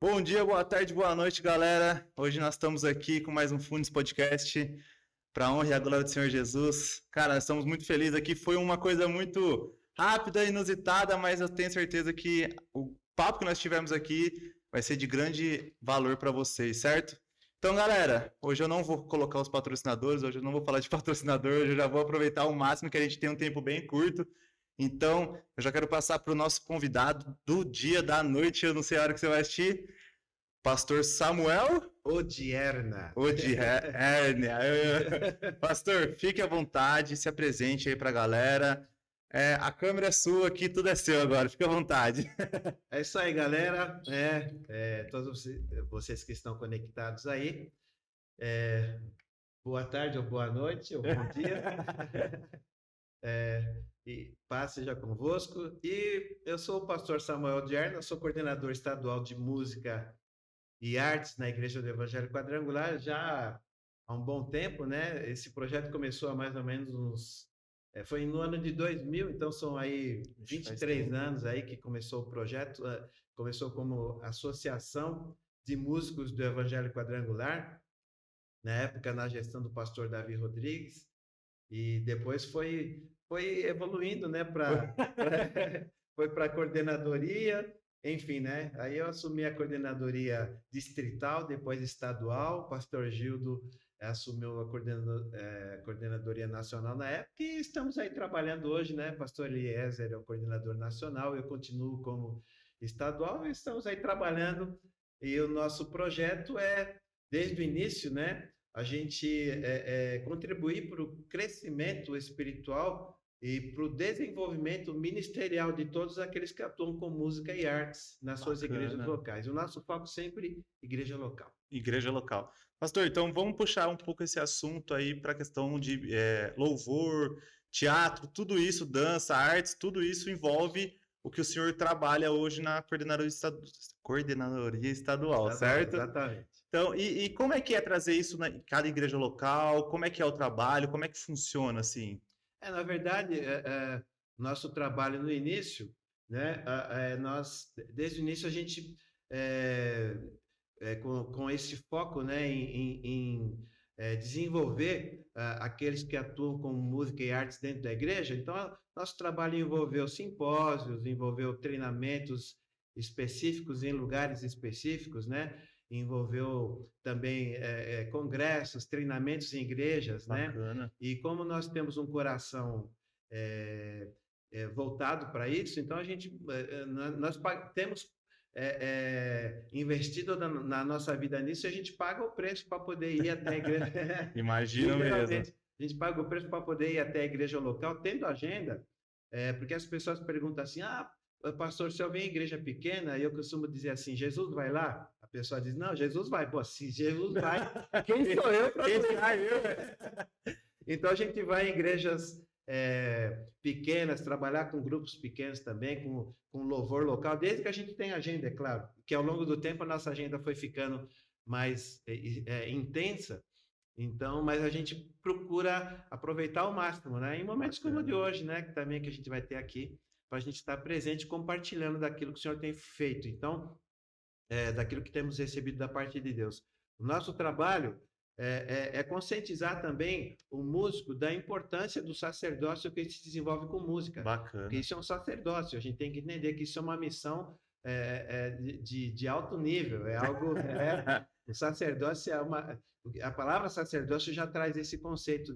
Bom dia, boa tarde, boa noite, galera. Hoje nós estamos aqui com mais um Fundes Podcast para a honra e a glória do Senhor Jesus. Cara, nós estamos muito felizes aqui. Foi uma coisa muito rápida, inusitada, mas eu tenho certeza que o papo que nós tivemos aqui vai ser de grande valor para vocês, certo? Então, galera, hoje eu não vou colocar os patrocinadores, hoje eu não vou falar de patrocinador, hoje eu já vou aproveitar o máximo que a gente tem um tempo bem curto. Então, eu já quero passar para o nosso convidado do dia, da noite, eu não sei a hora que você vai assistir, Pastor Samuel Odierna. Odierna. Pastor, fique à vontade, se apresente aí para a galera. A câmera é sua aqui, tudo é seu agora, fique à vontade. É isso aí, galera. Todos vocês que estão conectados aí. Boa tarde, ou boa noite, ou bom dia. E paz seja convosco. E eu sou o pastor Samuel Odierna, sou coordenador estadual de música e artes na Igreja do Evangelho Quadrangular já há um bom tempo, né? Esse projeto começou há mais ou menos foi no ano de 2000, então são aí 23 anos aí que começou o projeto. Começou como Associação de Músicos do Evangelho Quadrangular, na época na gestão do pastor Davi Rodrigues, e depois foi evoluindo, né, foi para a coordenadoria, enfim, né? Aí eu assumi a coordenadoria distrital, depois estadual, o pastor Gildo assumiu a coordenadoria nacional na época, e estamos aí trabalhando hoje, né? Pastor Eliezer é o coordenador nacional, eu continuo como estadual, e estamos aí trabalhando, e o nosso projeto desde o início, né? A gente contribuir para o crescimento espiritual e para o desenvolvimento ministerial de todos aqueles que atuam com música e artes nas suas igrejas locais. O nosso foco sempre igreja local. Igreja local. Pastor, então vamos puxar um pouco esse assunto aí para a questão de louvor, teatro, tudo isso, dança, artes, tudo isso envolve o que o senhor trabalha hoje na coordenadoria estadual, certo? Exatamente. Então, e como é que é trazer isso em cada igreja local? Como é que é o trabalho? Como é que funciona assim? Na verdade, nosso trabalho no início, né, nós, desde o início, a gente, com esse foco, né, em desenvolver aqueles que atuam com música e artes dentro da igreja, então, nosso trabalho envolveu simpósios, envolveu treinamentos específicos em lugares específicos, né, envolveu também congressos, treinamentos em igrejas, Bacana. né? E como nós temos um coração voltado para isso, então nós temos investido na nossa vida nisso, e a gente paga o preço para poder ir até a igreja. Imagina mesmo. A gente paga o preço para poder ir até a igreja local, tendo agenda, porque as pessoas perguntam assim, pastor, se eu venho em igreja pequena, eu costumo dizer assim, Jesus vai lá? A pessoa diz, não, Jesus vai. Pô, se Jesus vai, quem sou eu para ir? Então, a gente vai em igrejas pequenas, trabalhar com grupos pequenos também, com louvor local, desde que a gente tenha agenda, é claro, que ao longo do tempo a nossa agenda foi ficando mais intensa, então, mas a gente procura aproveitar ao máximo, né? Em momentos como o de hoje, né? Que também que a gente vai ter aqui, para a gente estar presente, compartilhando daquilo que o Senhor tem feito. Então, daquilo que temos recebido da parte de Deus. O nosso trabalho é conscientizar também o músico da importância do sacerdócio que se desenvolve com música. Bacana. Porque isso é um sacerdócio, a gente tem que entender que isso é uma missão de alto nível, é algo... o sacerdócio a palavra sacerdócio já traz esse conceito,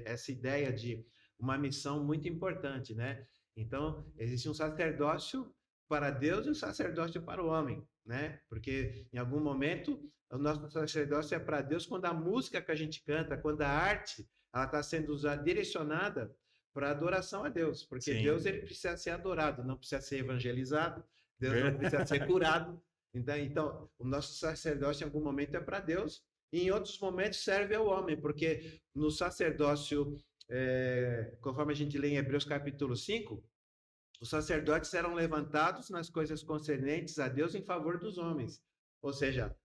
essa ideia de uma missão muito importante, né? Então, existe um sacerdócio para Deus e um sacerdócio para o homem, né? Porque em algum momento o nosso sacerdócio é para Deus quando a música que a gente canta, quando a arte ela está sendo direcionada para adoração a Deus, porque Sim. Deus ele precisa ser adorado, não precisa ser evangelizado, Deus não precisa ser curado. Então, o nosso sacerdócio em algum momento é para Deus e em outros momentos serve ao homem, porque no sacerdócio, conforme a gente lê em Hebreus capítulo 5, os sacerdotes eram levantados nas coisas concernentes a Deus em favor dos homens. Ou seja,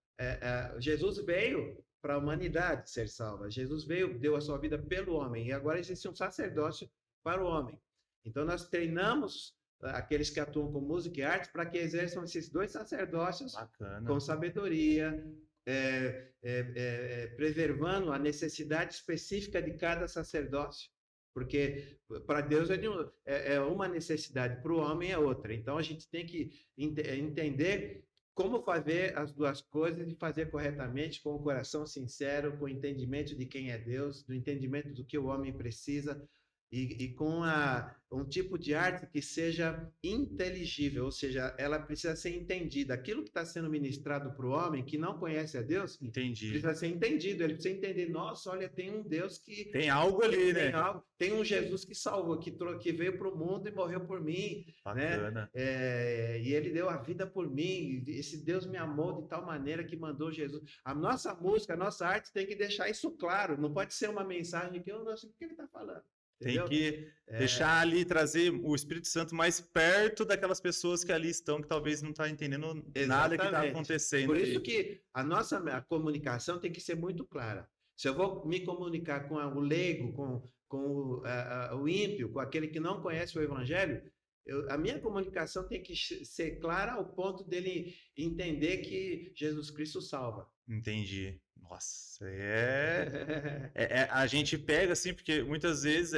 Jesus veio para a humanidade ser salva. Jesus veio, deu a sua vida pelo homem, e agora existe um sacerdócio para o homem. Então, nós treinamos aqueles que atuam com música e arte, para que exerçam esses dois sacerdócios Bacana. com sabedoria, preservando a necessidade específica de cada sacerdócio. Porque para Deus é uma necessidade, para o homem é outra. Então a gente tem que entender como fazer as duas coisas e fazer corretamente, com o coração sincero, com o entendimento de quem é Deus, do entendimento do que o homem precisa, e com um tipo de arte que seja inteligível, ou seja, ela precisa ser entendida. Aquilo que está sendo ministrado para o homem que não conhece a Deus, Entendi. precisa ser entendido. Ele precisa entender, nossa, olha, tem um Deus que... Tem algo ali, né? Tem um Jesus que salvou, que veio para o mundo e morreu por mim. Bacana. Né? E ele deu a vida por mim. Esse Deus me amou de tal maneira que mandou Jesus. A nossa música, a nossa arte tem que deixar isso claro. Não pode ser uma mensagem que eu não sei o que ele está falando. Entendeu? Tem que deixar ali, trazer o Espírito Santo mais perto daquelas pessoas que ali estão, que talvez não estão entendendo nada que está acontecendo. Por isso que a comunicação tem que ser muito clara. Se eu vou me comunicar com o leigo, com o ímpio, com aquele que não conhece o Evangelho, a minha comunicação tem que ser clara ao ponto dele entender que Jesus Cristo salva. Entendi. Nossa, a gente pega assim, porque muitas vezes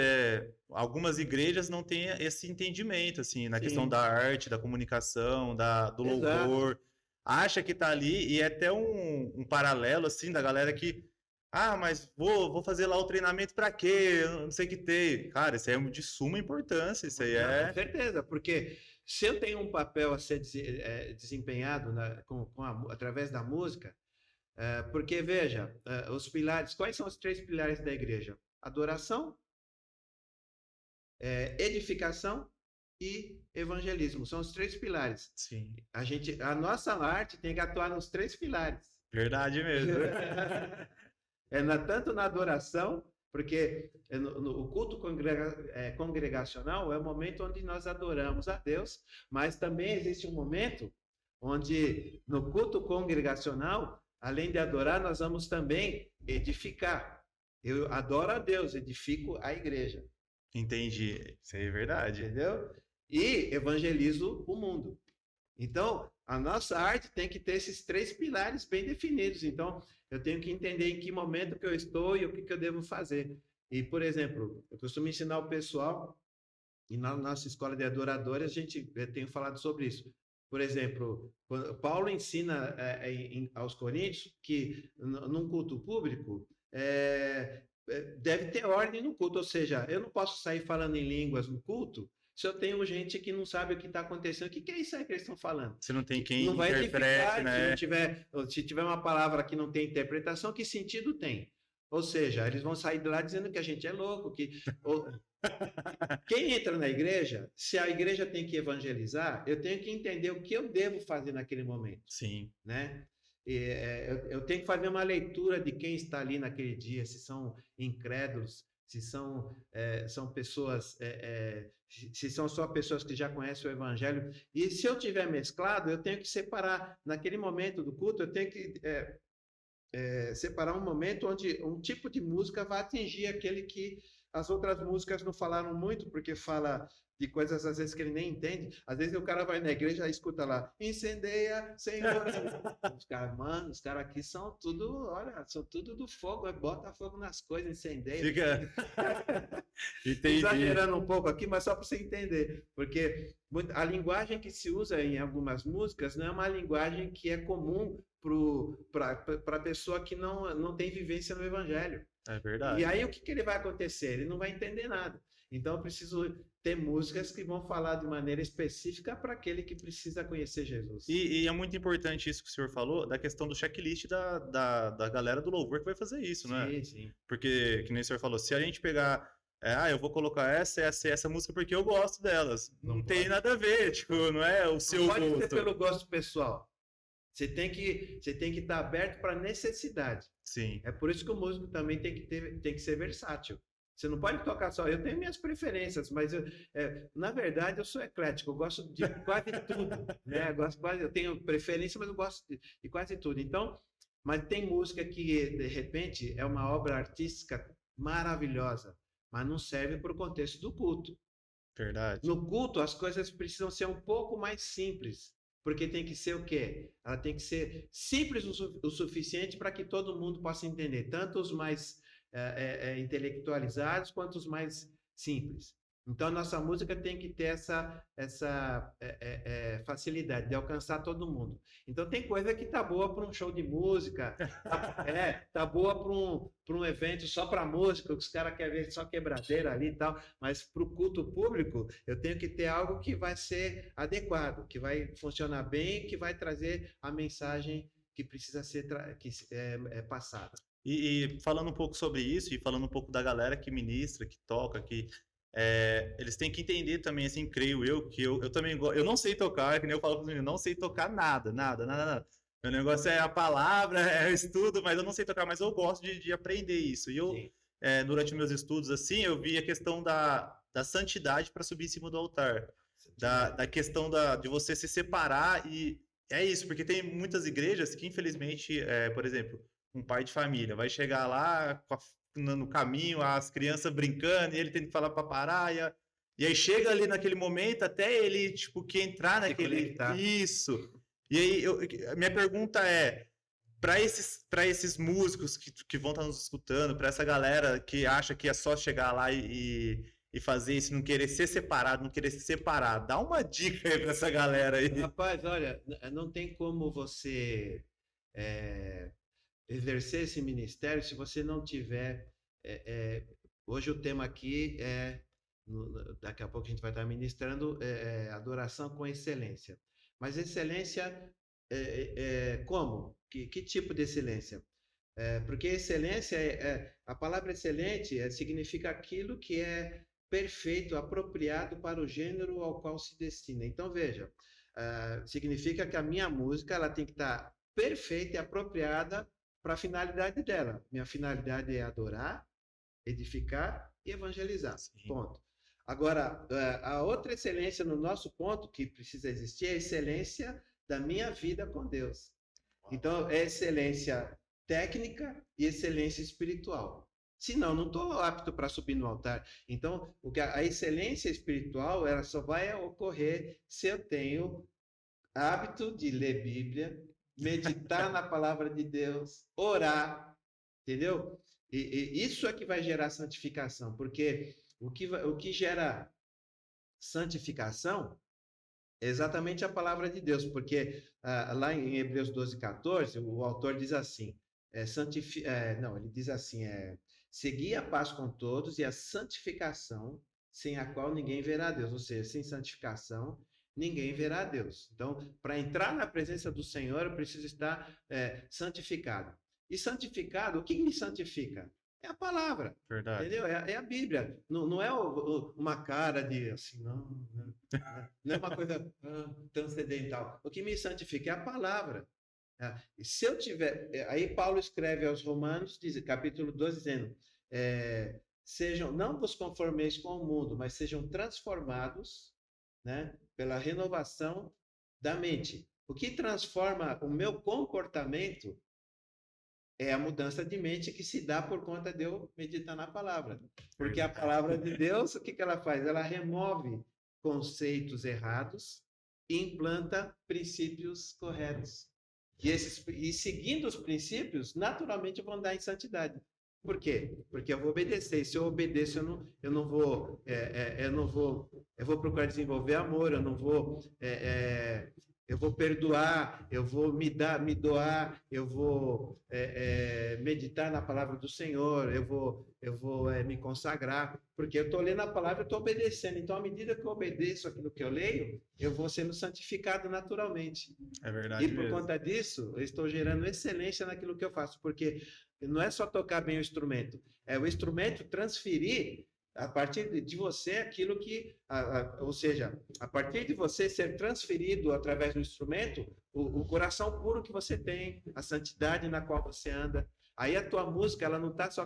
algumas igrejas não têm esse entendimento, assim, na questão da arte, da comunicação, do louvor. Acha que tá ali, e é até um paralelo, assim, da galera que, mas vou fazer lá o treinamento para quê? Eu não sei o que tem. Cara, isso aí é de suma importância, isso aí Com certeza, porque se eu tenho um papel a ser desempenhado através da música, porque, veja, os pilares, quais são os 3 pilares da igreja? Adoração, edificação e evangelismo. São os 3 pilares. Sim. A nossa arte tem que atuar nos 3 pilares. Verdade mesmo. Tanto na adoração, porque o culto congregacional é o momento onde nós adoramos a Deus, mas também existe um momento onde, no culto congregacional, além de adorar, nós vamos também edificar. Eu adoro a Deus, edifico a igreja. Entendi. Isso aí é verdade. Entendeu? E evangelizo o mundo. Então, a nossa arte tem que ter esses 3 pilares bem definidos. Então, eu tenho que entender em que momento que eu estou e o que eu devo fazer. E, por exemplo, eu costumo ensinar o pessoal, e na nossa escola de adoradores, eu tenho falado sobre isso. Por exemplo, Paulo ensina aos Coríntios que num culto público deve ter ordem no culto, ou seja, eu não posso sair falando em línguas no culto se eu tenho gente que não sabe o que está acontecendo. O que é isso aí que eles estão falando? Se não tem quem não vai interprete, né? Se tiver uma palavra que não tem interpretação, que sentido tem? Ou seja, eles vão sair de lá dizendo que a gente é louco, Quem entra na igreja, se a igreja tem que evangelizar, eu tenho que entender o que eu devo fazer naquele momento. Sim. Né? Eu tenho que fazer uma leitura de quem está ali naquele dia, se são incrédulos, se são pessoas, se são só pessoas que já conhecem o evangelho. E se eu tiver mesclado, eu tenho que separar. Naquele momento do culto, eu tenho que separar um momento onde um tipo de música vai atingir aquele que as outras músicas não falaram muito, porque fala de coisas às vezes que ele nem entende. Às vezes o cara vai na igreja e escuta lá, incendeia, Senhor. Os caras aqui são tudo, olha, são tudo do fogo, bota fogo nas coisas, incendeia. Fica... Entendi. Exagerando um pouco aqui, mas só para você entender, porque a linguagem que se usa em algumas músicas não é uma linguagem que é comum para a pessoa que não tem vivência no evangelho. É verdade. E aí o que ele vai acontecer? Ele não vai entender nada. Então eu preciso ter músicas que vão falar de maneira específica para aquele que precisa conhecer Jesus. E é muito importante isso que o senhor falou, da questão do checklist da galera do louvor que vai fazer isso, né? Sim, sim. Porque, que nem o senhor falou, se a gente pegar... eu vou colocar essa música porque eu gosto delas. Não tem nada a ver, tipo, não é o seu gosto. Não pode ser pelo gosto pessoal. Você tem que estar aberto para necessidade. Sim. É por isso que o músico também tem que ser versátil. Você não pode tocar só. Eu tenho minhas preferências, mas na verdade eu sou eclético. Eu gosto de quase tudo. Né? Eu tenho preferência, mas eu gosto de quase tudo. Então, mas tem música que de repente é uma obra artística maravilhosa, mas não serve para o contexto do culto. Verdade. No culto, as coisas precisam ser um pouco mais simples, porque tem que ser o quê? Ela tem que ser simples o suficiente para que todo mundo possa entender, tanto os mais intelectualizados quanto os mais simples. Então, a nossa música tem que ter essa facilidade de alcançar todo mundo. Então, tem coisa que tá boa para um show de música, tá boa para um evento só para música, que os caras querem ver só quebradeira ali e tal, mas para o culto público, eu tenho que ter algo que vai ser adequado, que vai funcionar bem, que vai trazer a mensagem que precisa ser passada. E falando um pouco sobre isso, e falando um pouco da galera que ministra, que toca, que eles têm que entender também, assim, creio eu, que eu também eu não sei tocar, que nem eu falo para os meninos, não sei tocar nada. Meu negócio é a palavra, é o estudo, mas eu não sei tocar, mas eu gosto de aprender isso. E eu, durante meus estudos, assim, eu vi a questão da santidade para subir em cima do altar. Da questão de você se separar, e é isso, porque tem muitas igrejas que, infelizmente, por exemplo, um pai de família vai chegar lá no caminho, as crianças brincando, e ele tem que falar para parar, e aí chega ali naquele momento, até ele, tipo, que entrar naquele... Isso. E aí, minha pergunta é, para esses músicos que vão estar nos escutando, para essa galera que acha que é só chegar lá e fazer isso, não querer ser separado, não querer se separar, dá uma dica aí para essa galera aí. Rapaz, olha, não tem como você exercer esse ministério se você não tiver... hoje o tema aqui daqui a pouco a gente vai estar ministrando adoração com excelência. Mas excelência, como? Que tipo de excelência? Porque excelência, a palavra excelente significa aquilo que é perfeito, apropriado para o gênero ao qual se destina. Então, veja, significa que a minha música ela tem que estar perfeita e apropriada para a finalidade dela. Minha finalidade é adorar, edificar e evangelizar. Sim. Ponto. Agora, a outra excelência no nosso ponto que precisa existir é a excelência da minha vida com Deus. Então, é excelência técnica e excelência espiritual. Senão, não estou apto para subir no altar. Então, a excelência espiritual ela só vai ocorrer se eu tenho hábito de ler Bíblia, meditar na palavra de Deus, orar, entendeu? E isso é que vai gerar santificação, porque o que gera santificação é exatamente a palavra de Deus, porque lá em Hebreus 12:14, o autor diz assim, ele diz assim, segui a paz com todos e a santificação, sem a qual ninguém verá a Deus, ou seja, sem santificação, ninguém verá a Deus. Então, para entrar na presença do Senhor, eu preciso estar santificado. E santificado, o que me santifica? É a palavra. Verdade. Entendeu? É a Bíblia. Não é uma cara de assim, não é uma coisa transcendental. O que me santifica é a palavra. E se eu tiver... Aí Paulo escreve aos Romanos, capítulo 12, dizendo, não vos conformeis com o mundo, mas sejam transformados, né, pela renovação da mente. O que transforma o meu comportamento é a mudança de mente que se dá por conta de eu meditar na palavra. Porque a palavra de Deus, o que ela faz? Ela remove conceitos errados e implanta princípios corretos. E seguindo os princípios, naturalmente eu vou andar em santidade. Por quê? Porque eu vou obedecer. E se eu obedeço, eu vou procurar desenvolver amor, eu vou perdoar, eu vou me doar, eu vou meditar na palavra do Senhor, eu vou me consagrar, porque eu estou lendo a palavra, eu estou obedecendo. Então, à medida que eu obedeço aquilo que eu leio, eu vou sendo santificado naturalmente. É verdade. E por conta disso, eu estou gerando excelência naquilo que eu faço, porque não é só tocar bem o instrumento, é o instrumento transferir a partir de você aquilo que, ou seja, a partir de você ser transferido através do instrumento, o coração puro que você tem, a santidade na qual você anda. Aí a tua música, ela não está só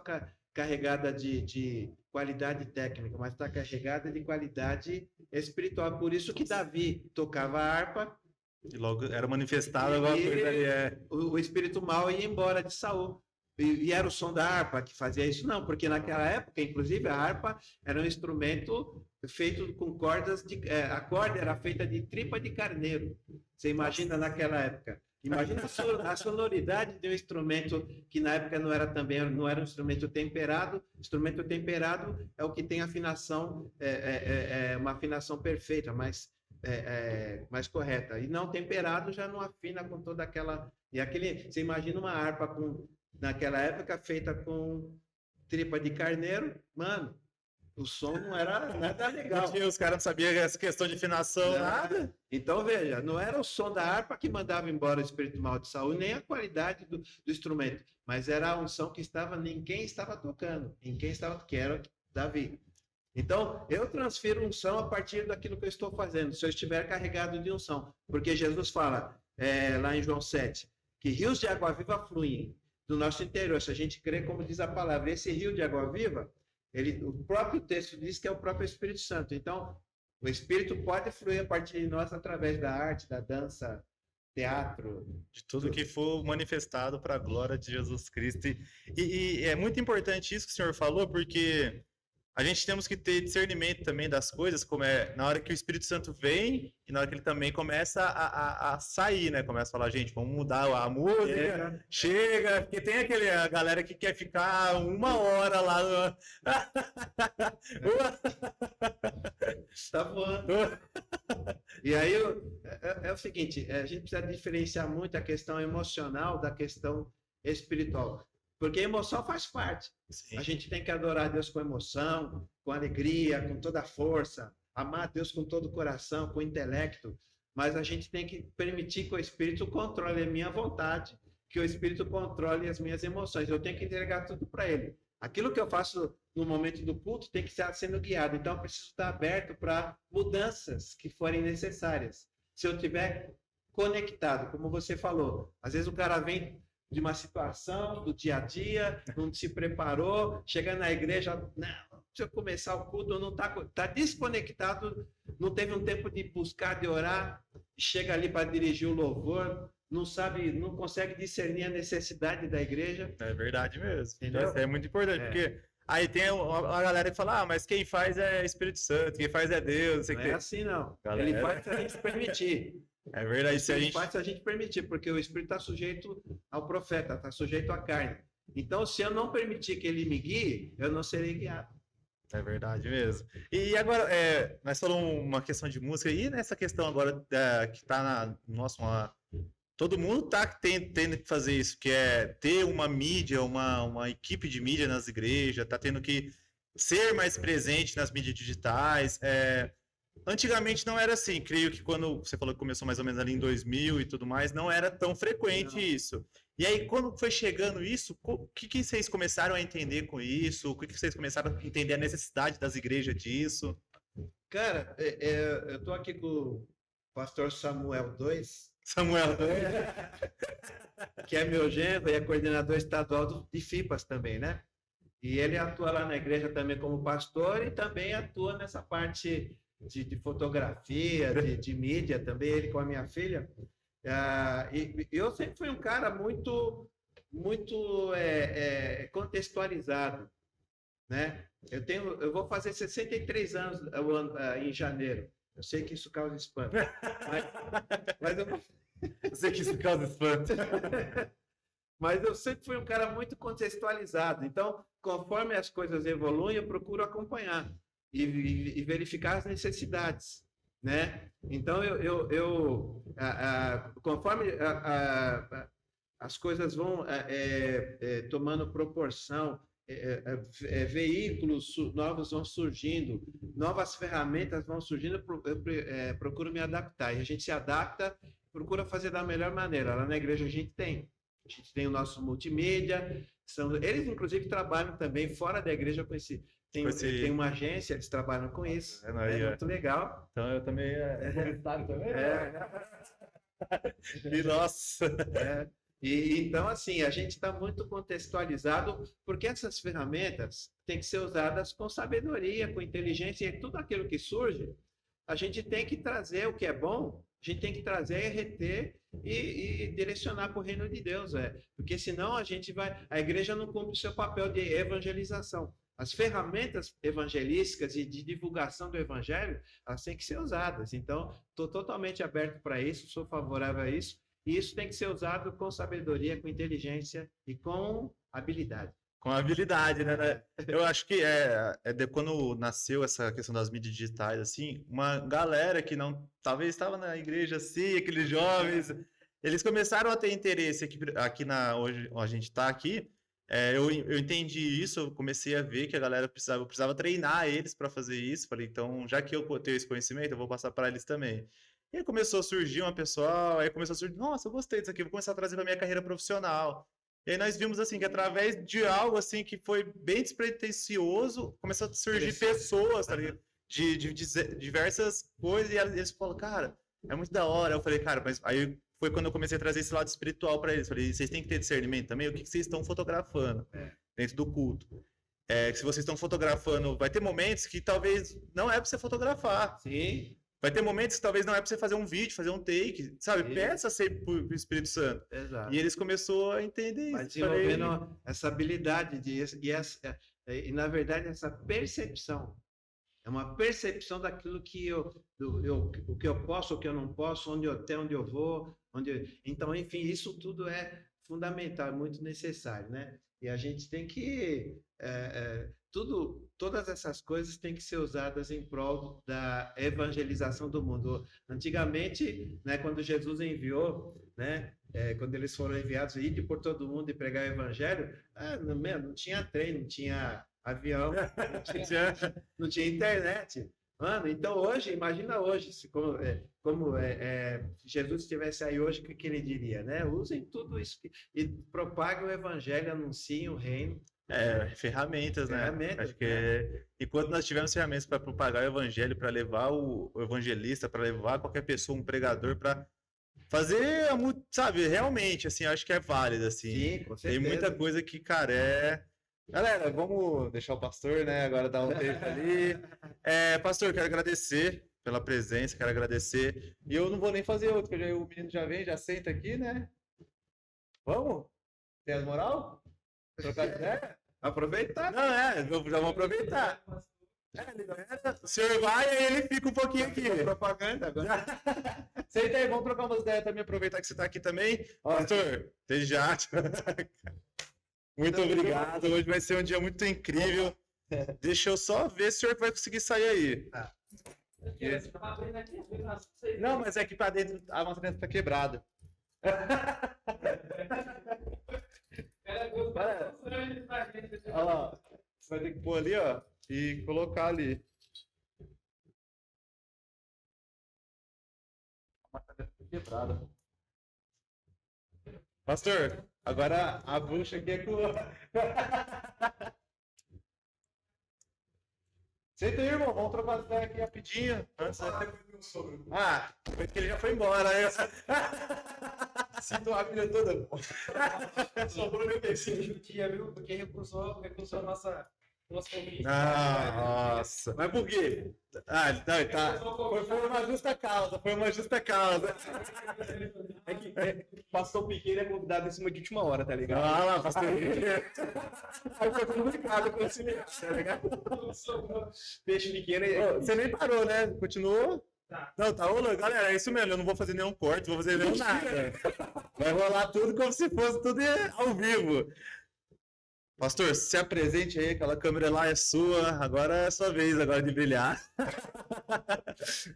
carregada de qualidade técnica, mas está carregada de qualidade espiritual. Por isso que Davi tocava harpa. E logo era manifestado alguma coisa ali. O espírito mau ia embora de Saul. E era o som da harpa que fazia isso? Não, porque naquela época, inclusive, a harpa era um instrumento feito com cordas a corda era feita de tripa de carneiro. Você imagina naquela época. Imagina a sonoridade de um instrumento que na época não era um instrumento temperado. Instrumento temperado é o que tem afinação, uma afinação perfeita, mais correta. E não temperado já não afina com toda aquela. Você imagina uma harpa naquela época feita com tripa de carneiro, mano. O som não era nada legal. Os caras não sabiam essa questão de afinação, nada. Então, veja, não era o som da harpa que mandava embora o espírito mal de Saul, nem a qualidade do instrumento, mas era a unção que estava em quem estava tocando, que era Davi. Então, eu transfiro unção a partir daquilo que eu estou fazendo, se eu estiver carregado de unção. Porque Jesus fala, lá em João 7, que rios de água viva fluem do nosso interior, se a gente crê como diz a palavra. Esse rio de água viva, o próprio texto diz que é o próprio Espírito Santo. Então, o Espírito pode fluir a partir de nós através da arte, da dança, teatro. De tudo que for manifestado para a glória de Jesus Cristo. E é muito importante isso que o senhor falou, porque a gente temos que ter discernimento também das coisas, como na hora que o Espírito Santo vem e na hora que ele também começa a sair, né? Começa a falar, gente, vamos mudar a música, chega, porque tem a galera que quer ficar 1 hora lá. Tá voando. E aí é o seguinte, a gente precisa diferenciar muito a questão emocional da questão espiritual. Porque a emoção faz parte. Sim. A gente tem que adorar a Deus com emoção, com alegria, com toda a força, amar a Deus com todo o coração, com o intelecto, mas a gente tem que permitir que o Espírito controle a minha vontade, que o Espírito controle as minhas emoções. Eu tenho que entregar tudo para ele. Aquilo que eu faço no momento do culto tem que estar sendo guiado, então eu preciso estar aberto para mudanças que forem necessárias. Se eu estiver conectado, como você falou, às vezes o cara vem de uma situação do dia a dia, não se preparou, chega na igreja, não, se eu começar o culto, não tá desconectado, não teve um tempo de buscar, de orar, chega ali para dirigir o louvor, não sabe, não consegue discernir a necessidade da igreja. É verdade mesmo. Entendeu? Isso é muito importante, porque aí tem a galera que fala, mas quem faz é Espírito Santo, quem faz é Deus, não sei o que. Não é assim, não. Galera... Ele faz se a gente permitir. É verdade, se a gente faz se a gente permitir, porque o Espírito está sujeito ao profeta, está sujeito à carne. Então, se eu não permitir que ele me guie, eu não serei guiado. É verdade mesmo. E agora, nós falamos uma questão de música, e nessa questão agora que está todo mundo está tendo que fazer isso, que é ter uma mídia, uma equipe de mídia nas igrejas, está tendo que ser mais presente nas mídias digitais. Antigamente não era assim, creio que quando você falou que começou mais ou menos ali em 2000 e tudo mais, não era tão frequente isso. E aí, quando foi chegando isso, o que vocês começaram a entender com isso? O que vocês começaram a entender a necessidade das igrejas disso? Cara, eu estou aqui com o pastor Samuel II. Samuel que é meu genro e é coordenador estadual de FIPAS também, né? E ele atua lá na igreja também como pastor e também atua nessa parte de fotografia, de mídia também, ele com a minha filha. E eu sempre fui um cara muito contextualizado, né? Eu vou fazer 63 anos em janeiro. Eu sei que isso causa espanto. Mas eu sei que isso causa espanto. Mas eu sempre fui um cara muito contextualizado. Então, conforme as coisas evoluem, eu procuro acompanhar e verificar as necessidades, né? Então, conforme as coisas vão tomando proporção, veículos novos vão surgindo, novas ferramentas vão surgindo, eu procuro me adaptar. E a gente se adapta, procura fazer da melhor maneira. Lá na igreja a gente tem o nosso multimídia, eles inclusive trabalham também fora da igreja com esse... Tem uma agência, eles trabalham com isso. É muito legal. Então eu também publicitário também. E nossa! Então, assim, a gente está muito contextualizado, porque essas ferramentas têm que ser usadas com sabedoria, com inteligência, e tudo aquilo que surge, a gente tem que trazer o que é bom, a gente tem que trazer, reter e direcionar para o reino de Deus, porque senão a igreja não cumpre o seu papel de evangelização. as ferramentas evangelísticas e de divulgação do evangelho, elas têm que ser usadas. Então, estou totalmente aberto para isso, sou favorável a isso, e isso tem que ser usado com sabedoria, com inteligência e com habilidade. Com habilidade, né? Eu acho que quando nasceu essa questão das mídias digitais, assim, uma galera que não, talvez estava na igreja assim, aqueles jovens, eles começaram a ter interesse aqui hoje a gente está aqui. Eu entendi isso, eu comecei a ver que a galera eu precisava treinar eles para fazer isso. Falei, então, já que eu tenho esse conhecimento, eu vou passar para eles também. E aí começou a surgir uma pessoa, aí começou a surgir, nossa, eu gostei disso aqui, vou começar a trazer para minha carreira profissional. E aí nós vimos assim que através de algo assim que foi bem despretensioso, começou a surgir pessoas, tá ligado? De diversas coisas, e eles falaram, cara, é muito da hora. Eu falei, cara, mas aí foi quando eu comecei a trazer esse lado espiritual para eles. Falei, vocês têm que ter discernimento também, o que vocês estão fotografando dentro do culto. Que se vocês estão fotografando, vai ter momentos que talvez não é para você fotografar. Sim. Vai ter momentos que talvez não é para você fazer um vídeo, fazer um take, sabe? Sim. Peça sempre pro Espírito Santo. Exato. E eles começaram a entender isso. Vai desenvolvendo essa habilidade e, na verdade, essa percepção. É uma percepção daquilo que o que eu posso, o que eu não posso, onde eu vou. Então, enfim, isso tudo é fundamental, é muito necessário, né? E a gente tem que... todas essas coisas têm que ser usadas em prol da evangelização do mundo. Antigamente, né, quando Jesus enviou, né, quando eles foram enviados, ir por todo mundo e pregar o evangelho, não tinha trem, não tinha avião, não tinha internet. Mano, então hoje, imagina hoje, como Jesus estivesse aí hoje, o que ele diria, né? Usem tudo isso e propaguem o evangelho, anunciem o reino. Ferramentas, né? Acho que enquanto nós tivermos ferramentas para propagar o evangelho, para levar o evangelista, para levar qualquer pessoa, um pregador, para fazer, sabe, realmente, assim, acho que é válido, assim. Sim, com certeza. Tem muita coisa que, cara, Galera, vamos deixar o pastor, né? Agora dar um tempo ali. Pastor, quero agradecer pela presença, quero agradecer. E eu não vou nem fazer outro, porque o menino já vem, já senta aqui, né? Vamos? Tem as moral? Trocar de ideia? Aproveitar. Não, já vamos aproveitar. O senhor vai e ele fica um pouquinho aqui. Propaganda agora. Senta aí, vamos trocar umas ideias também, aproveitar que você está aqui também. Pastor, desde já. Muito obrigado. Hoje vai ser um dia muito incrível. Deixa eu só ver se o senhor vai conseguir sair aí. Não, mas é que para dentro, a nossa dentro está quebrada. Olha lá. Você vai ter que pôr ali, ó, e colocar ali. A nossa dentro está quebrada. Pastor, agora a bucha aqui é com... Senta aí, irmão. Vamos trocar as ideias aqui rapidinho. Foi que ele já foi embora. Sinto a vida toda. Sobrou meu terceiro dia, viu? Porque recusou a nossa convite. Nossa. Mas por quê? Não, tá. Foi uma justa causa. É que pastor pequeno é convidado em cima de última hora, tá ligado? Ah lá, pastor pequeno. Aí foi complicado conciliar, tá ligado? Peixe pequeno Você nem parou, né? Continuou? Tá. Não, tá rolando. Galera, é isso mesmo. Eu não vou fazer nenhum corte, não vou fazer nenhum nada. Vai rolar tudo como se fosse tudo ao vivo. Pastor, se apresente aí, aquela câmera lá é sua, agora é a sua vez agora de brilhar.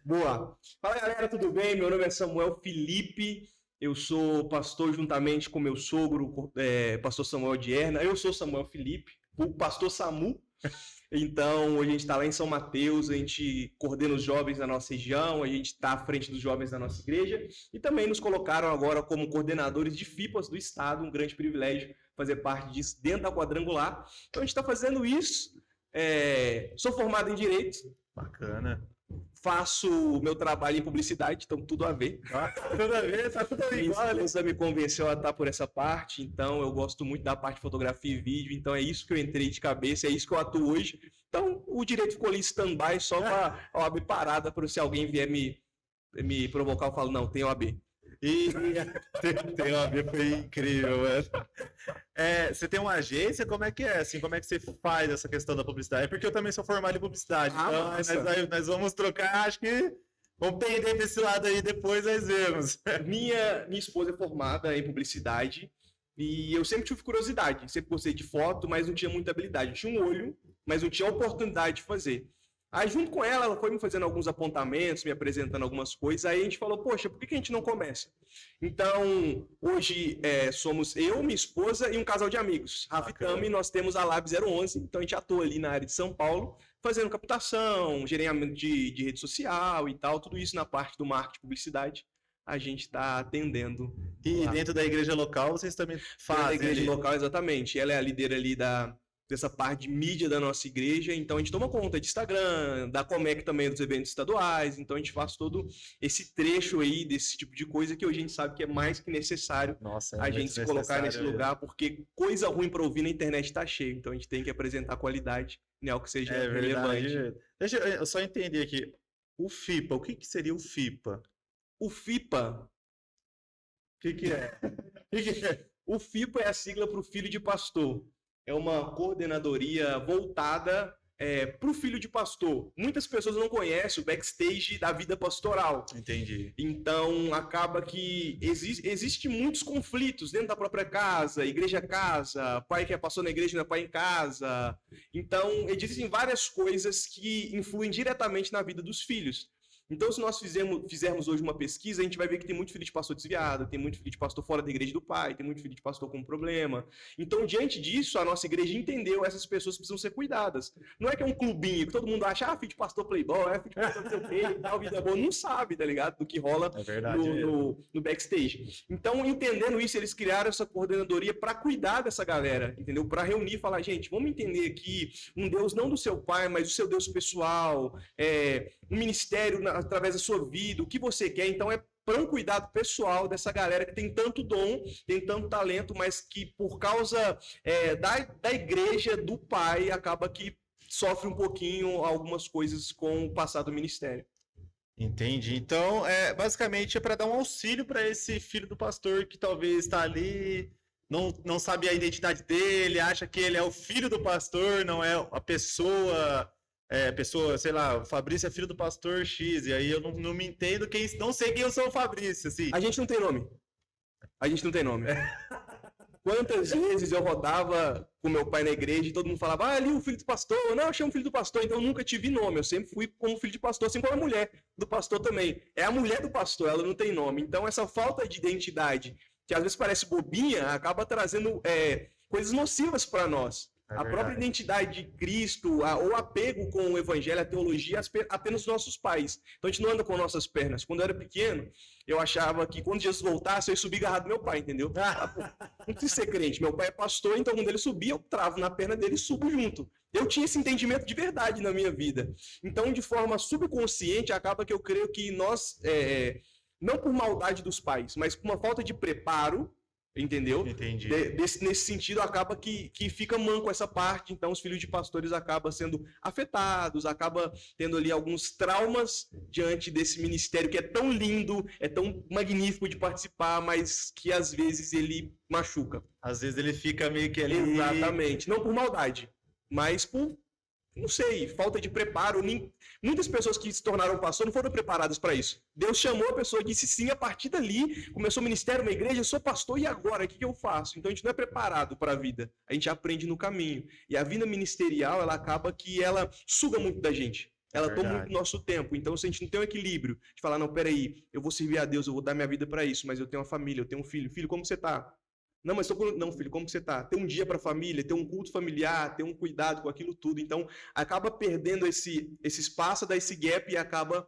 Boa. Fala galera, tudo bem? Meu nome é Samuel Felipe, eu sou pastor juntamente com meu sogro, pastor Samuel de Erna. Eu sou Samuel Felipe, o pastor Samu. Então, a gente está lá em São Mateus, a gente coordena os jovens da nossa região, a gente está à frente dos jovens da nossa igreja e também nos colocaram agora como coordenadores de FIPAS do estado, um grande privilégio fazer parte disso dentro da Quadrangular. Então, a gente está fazendo isso. Sou formado em Direito. Bacana. Faço o meu trabalho em publicidade, então tudo a ver. Tudo a ver, tá tudo igual. Minha esposa me convenceu a estar por essa parte, então eu gosto muito da parte de fotografia e vídeo, então é isso que eu entrei de cabeça, é isso que eu atuo hoje. Então o direito ficou ali em stand-by só para a OAB parada, para se alguém vier me provocar, eu falo, não, tem OAB. E tem uma ver, foi incrível, mano. Você tem uma agência? Como é que é? Assim, como é que você faz essa questão da publicidade? É porque eu também sou formado em publicidade. Então, nós vamos trocar, acho que vamos perder desse lado aí, depois nós vemos. Minha esposa é formada em publicidade e eu sempre tive curiosidade. Sempre gostei de foto, mas não tinha muita habilidade. Eu tinha um olho, mas não tinha oportunidade de fazer. Aí, junto com ela foi me fazendo alguns apontamentos, me apresentando algumas coisas. Aí a gente falou, poxa, por que a gente não começa? Então, hoje somos eu, minha esposa e um casal de amigos. Rafa e Tami, nós temos a Lab 011, então a gente atua ali na área de São Paulo, fazendo captação, gerenciamento de rede social e tal, tudo isso na parte do marketing e publicidade. A gente está atendendo. E lá. Dentro da igreja local, vocês também fazem? Dentro da igreja local, exatamente. Ela é a líder ali dessa parte de mídia da nossa igreja, então a gente toma conta de Instagram, da Comec também dos eventos estaduais, então a gente faz todo esse trecho aí desse tipo de coisa que hoje a gente sabe que é mais que necessário a gente se colocar nesse lugar, porque coisa ruim para ouvir na internet tá cheio, então a gente tem que apresentar qualidade, né, algo que seja relevante. Deixa eu só entender aqui, o FIPA, o que seria o FIPA? O FIPA... O que é? O FIPA é a sigla para o filho de pastor. É uma coordenadoria voltada para o filho de pastor. Muitas pessoas não conhecem o backstage da vida pastoral. Entendi. Então, acaba que existe muitos conflitos dentro da própria casa, igreja-casa, pai que é pastor na igreja não é pai em casa. Então, existem várias coisas que influem diretamente na vida dos filhos. Então, se nós fizermos hoje uma pesquisa, a gente vai ver que tem muito filho de pastor desviado, tem muito filho de pastor fora da igreja do pai, tem muito filho de pastor com problema. Então, diante disso, a nossa igreja entendeu essas pessoas precisam ser cuidadas. Não é que é um clubinho que todo mundo acha, filho de pastor playboy, filho de pastor não sei o quê, tal, vida boa. Não sabe, tá ligado? Do que rola no backstage. Então, entendendo isso, eles criaram essa coordenadoria para cuidar dessa galera, entendeu? Para reunir e falar, gente, vamos entender aqui um Deus não do seu pai, mas do seu Deus pessoal, um ministério através da sua vida, o que você quer. Então para um cuidado pessoal dessa galera que tem tanto dom, tem tanto talento, mas que por causa da igreja, do pai, acaba que sofre um pouquinho algumas coisas com o passar do ministério. Entendi. Então, basicamente é para dar um auxílio para esse filho do pastor que talvez está ali, não sabe a identidade dele, acha que ele é o filho do pastor, não é a pessoa... sei lá, o Fabrício é filho do pastor X, e aí eu não me entendo, não sei quem eu sou o Fabrício, assim. A gente não tem nome. Quantas vezes eu rodava com meu pai na igreja e todo mundo falava, ali o filho do pastor, não, eu chamo filho do pastor, então eu nunca tive nome, eu sempre fui como filho de pastor, assim como a mulher do pastor também. É a mulher do pastor, ela não tem nome. Então essa falta de identidade, que às vezes parece bobinha, acaba trazendo coisas nocivas para nós. A própria identidade de Cristo, o apego com o evangelho, a teologia, apenas os nossos pais. Então a gente não anda com nossas pernas. Quando eu era pequeno, eu achava que quando Jesus voltasse, eu ia subir agarrado do meu pai, entendeu? Não precisa ser crente. Meu pai é pastor, então quando ele subir, eu travo na perna dele e subo junto. Eu tinha esse entendimento de verdade na minha vida. Então, de forma subconsciente, acaba que eu creio que nós, não por maldade dos pais, mas por uma falta de preparo, entendeu? Entendi. Nesse sentido, acaba que fica manco essa parte, então os filhos de pastores acabam sendo afetados, acaba tendo ali alguns traumas diante desse ministério que é tão lindo, é tão magnífico de participar, mas que às vezes ele machuca. Às vezes ele fica meio que ali... Exatamente, não por maldade, mas por... não sei, falta de preparo. Muitas pessoas que se tornaram pastor não foram preparadas para isso. Deus chamou a pessoa e disse sim, a partir dali começou o ministério, uma igreja, eu sou pastor e agora, o que eu faço? Então a gente não é preparado para a vida, a gente aprende no caminho. E a vida ministerial, ela acaba que ela suga muito da gente. Ela toma muito nosso tempo. Então, se a gente não tem um equilíbrio de falar, não, peraí, eu vou servir a Deus, eu vou dar minha vida para isso, mas eu tenho uma família, eu tenho um filho. Filho, como você tá? Não, mas não, filho, como que você tá? Ter um dia para a família, ter um culto familiar, ter um cuidado com aquilo tudo. Então, acaba perdendo esse espaço, dá esse gap e acaba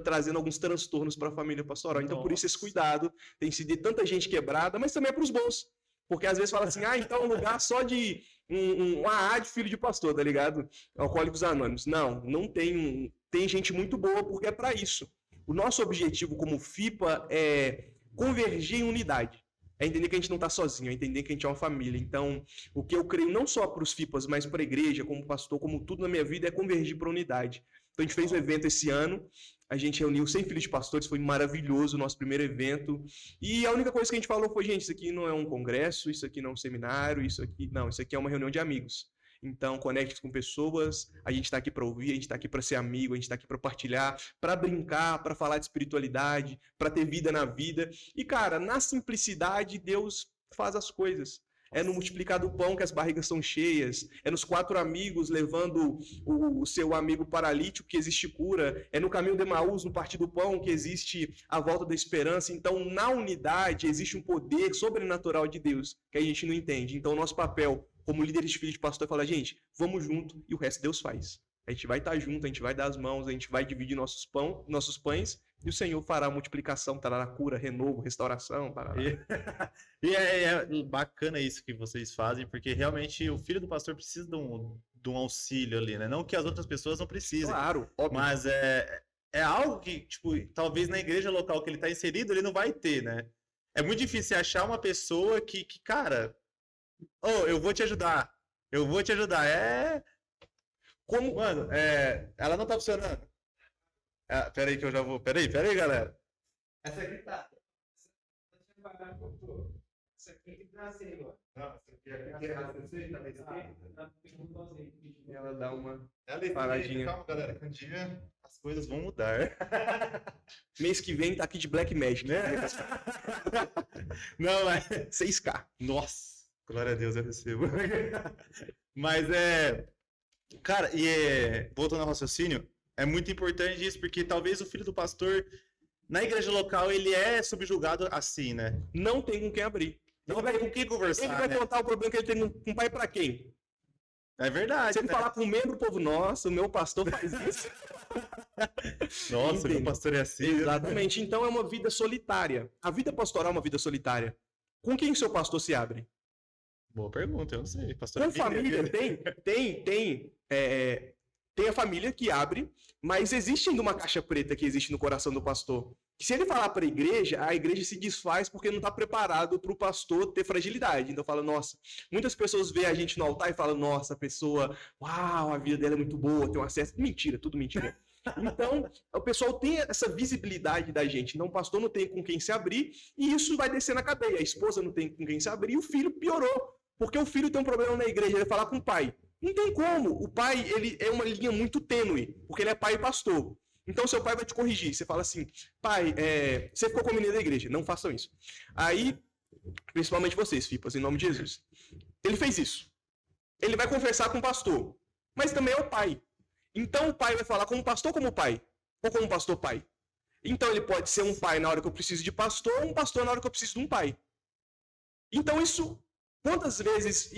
trazendo alguns transtornos para a família pastoral. Então, por isso esse cuidado tem sido de tanta gente quebrada, mas também é para os bons. Porque às vezes fala assim, então é um lugar só de um AA de filho de pastor, tá ligado? Alcoólicos Anônimos. Não tem. Tem gente muito boa porque é para isso. O nosso objetivo como FIPA é convergir em unidade. É entender que a gente não está sozinho, é entender que a gente é uma família. Então, o que eu creio não só para os FIPAs, mas para a igreja, como pastor, como tudo na minha vida, é convergir para a unidade. Então, a gente fez um evento esse ano, A gente reuniu 100 filhos de pastores, foi maravilhoso o nosso primeiro evento. E a única coisa que a gente falou foi, gente, isso aqui não é um congresso, isso aqui não é um seminário, isso aqui é uma reunião de amigos. Então, conecte com pessoas, a gente está aqui para ouvir, a gente está aqui para ser amigo, a gente está aqui para partilhar, para brincar, para falar de espiritualidade, para ter vida na vida. E, cara, na simplicidade, Deus faz as coisas. É no multiplicar do pão que as barrigas são cheias. É nos 4 amigos levando o seu amigo paralítico que existe cura. É no caminho de Emaús, no partir do pão, que existe a volta da esperança. Então, na unidade, existe um poder sobrenatural de Deus que a gente não entende. Então, o nosso papel como líderes de filho de pastor é falar, gente, vamos junto e o resto Deus faz. A gente vai estar junto, a gente vai dar as mãos, a gente vai dividir nossos pães e o Senhor fará a multiplicação, trará cura, renovo, restauração. E é bacana isso que vocês fazem, porque realmente o filho do pastor precisa de um auxílio ali, né? Não que as outras pessoas não precisem. Claro, óbvio. Mas é algo que, tipo, talvez na igreja local que ele está inserido, ele não vai ter, né? É muito difícil achar uma pessoa que cara, eu vou te ajudar. Eu vou te ajudar. Como, mano, ela não tá funcionando. Pera aí que eu já vou. Pera aí, galera. Essa aqui tá. Essa aqui tá assim, ó. Não, essa aqui Ela dá uma paradinha. paradinha. Calma, galera, que um dia as coisas vão mudar. Mês que vem tá aqui de Black Magic, né? Não, mas 6K. nossa, glória a Deus, eu recebo. Mas cara, voltando ao raciocínio, é muito importante isso, porque talvez o filho do pastor, na igreja local, ele é subjugado assim, né? Não tem com quem abrir. Não vai com quem conversar, Ele vai né? contar o problema que ele tem com o pai pra quem? É verdade, Se ele né? falar com um membro do povo, nossa, o meu pastor faz isso. Nossa, meu Entende? pastor é assim. Exatamente. Então é uma vida solitária. A vida pastoral é uma vida solitária. Com quem seu pastor se abre? Boa pergunta, eu não sei. Pastor Com família, tem a família que abre, mas existe ainda uma caixa preta que existe no coração do pastor. Que se ele falar para a igreja se desfaz porque não está preparado para o pastor ter fragilidade. Então fala, nossa, muitas pessoas veem a gente no altar e falam, nossa, a pessoa, uau, a vida dela é muito boa, tem um acesso. Mentira, tudo mentira. Então, o pessoal tem essa visibilidade da gente. Então, o pastor não tem com quem se abrir e isso vai descer na cadeia. A esposa não tem com quem se abrir e o filho piorou. Porque o filho tem um problema na igreja, ele vai falar com o pai. Não tem como. O pai, ele é uma linha muito tênue, porque ele é pai e pastor. Então, seu pai vai te corrigir. Você fala assim, pai, você ficou com a menina da igreja. Não façam isso. Aí, principalmente vocês, fipas, em nome de Jesus. Ele fez isso. Ele vai conversar com o pastor, mas também é o pai. Então, o pai vai falar como pastor como pai, ou como pastor pai. Então, ele pode ser um pai na hora que eu preciso de pastor, ou um pastor na hora que eu preciso de um pai. Então, quantas vezes,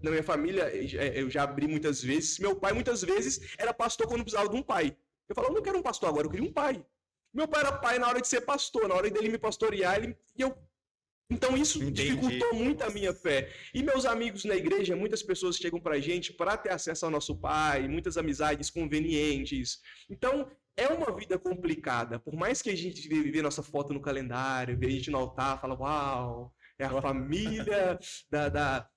na minha família, eu já abri muitas vezes, meu pai muitas vezes era pastor quando precisava de um pai. Eu falava, eu não quero um pastor agora, eu queria um pai. Meu pai era pai na hora de ser pastor, na hora dele me pastorear, Então isso dificultou muito a minha fé. E meus amigos na igreja, muitas pessoas chegam pra gente para ter acesso ao nosso pai, muitas amizades convenientes. Então, é uma vida complicada. Por mais que a gente vê nossa foto no calendário, vê a gente no altar, fala, uau, é a família da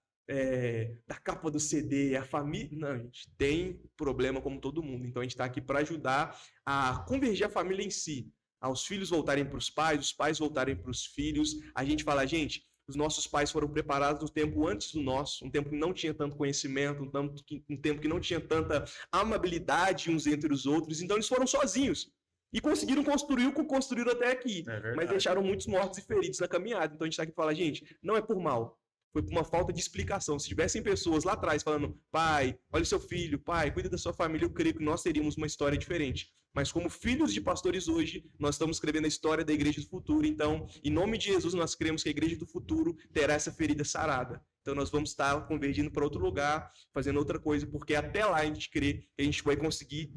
capa do CD, a família... Não, a gente tem problema como todo mundo. Então, a gente está aqui para ajudar a convergir a família em si. Aos filhos voltarem para os pais voltarem para os filhos. A gente fala, gente, os nossos pais foram preparados no tempo antes do nosso, um tempo que não tinha tanto conhecimento, um tempo que não tinha tanta amabilidade uns entre os outros. Então, eles foram sozinhos. E conseguiram construir o que construíram até aqui. Mas deixaram muitos mortos e feridos na caminhada. Então, a gente está aqui para falar, gente, não é por mal. Foi por uma falta de explicação. Se tivessem pessoas lá atrás falando, pai, olha o seu filho, pai, cuida da sua família, eu creio que nós teríamos uma história diferente. Mas como filhos de pastores hoje, nós estamos escrevendo a história da igreja do futuro. Então, em nome de Jesus, nós cremos que a igreja do futuro terá essa ferida sarada. Então, nós vamos estar convergindo para outro lugar, fazendo outra coisa, porque até lá a gente crê que a gente vai conseguir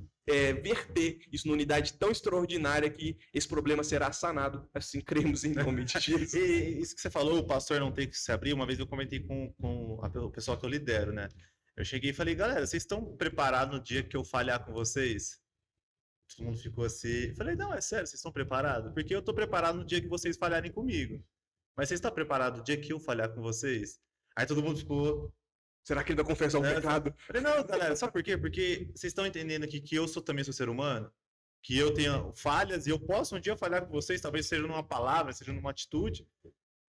verter isso numa unidade tão extraordinária que esse problema será sanado. Assim, cremos em nome de Jesus. E isso que você falou, o pastor não tem que se abrir. Uma vez eu comentei com o pessoal que eu lidero, né? Eu cheguei e falei, galera, vocês estão preparados no dia que eu falhar com vocês? Todo mundo ficou assim. Eu falei, não, é sério, vocês estão preparados? Porque eu tô preparado no dia que vocês falharem comigo. Mas vocês estão preparados no dia que eu falhar com vocês? Aí todo mundo ficou... Será que ele vai confessar um pecado? Eu falei, não, galera, sabe por quê? Porque vocês estão entendendo aqui que eu também sou ser humano? que eu tenho falhas e eu posso um dia falhar com vocês, talvez seja numa palavra, seja numa atitude,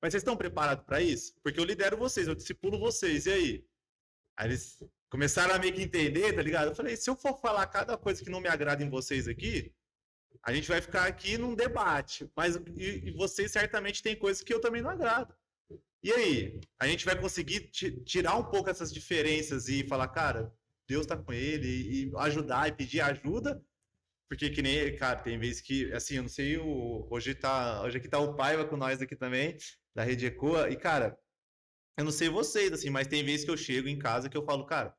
mas vocês estão preparados para isso? Porque eu lidero vocês, eu discipulo vocês, e aí? Aí eles começaram a meio que entender, tá ligado? Eu falei, se eu for falar cada coisa que não me agrada em vocês aqui, a gente vai ficar aqui num debate, mas e vocês certamente têm coisas que eu também não agrado. E aí? A gente vai conseguir tirar um pouco essas diferenças e falar, cara, Deus tá com ele, e ajudar e pedir ajuda, porque que nem, cara, tem vezes que, assim, eu não sei, hoje aqui tá o Paiva com nós aqui também, da Rede Ecoa, e cara, eu não sei vocês, assim, mas tem vezes que eu chego em casa que eu falo, cara,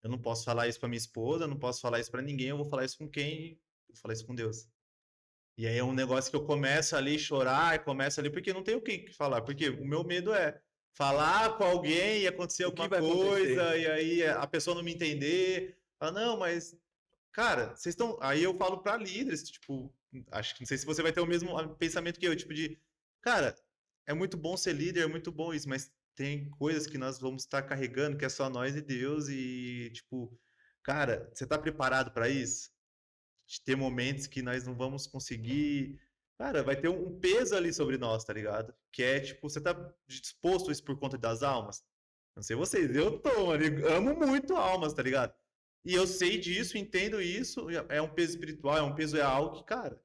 eu não posso falar isso pra minha esposa, eu não posso falar isso pra ninguém, eu vou falar isso com quem? Eu vou falar isso com Deus. E aí é um negócio que eu começo ali a chorar, começo ali, porque não tem o que falar, porque o meu medo é falar com alguém e acontecer alguma coisa, e aí a pessoa não me entender, fala, não, mas, cara, vocês estão... Aí eu falo pra líderes, tipo, acho que não sei se você vai ter o mesmo pensamento que eu, tipo de, cara, é muito bom ser líder, é muito bom isso, mas tem coisas que nós vamos estar carregando que é só nós e Deus e, tipo, cara, você tá preparado para isso? De ter momentos que nós não vamos conseguir... Cara, vai ter um peso ali sobre nós, tá ligado? Que é, tipo, você tá disposto a isso por conta das almas? Não sei vocês, eu tô, mano, amo muito almas, tá ligado? E eu sei disso, entendo isso, é um peso espiritual, é um peso, é algo que, cara...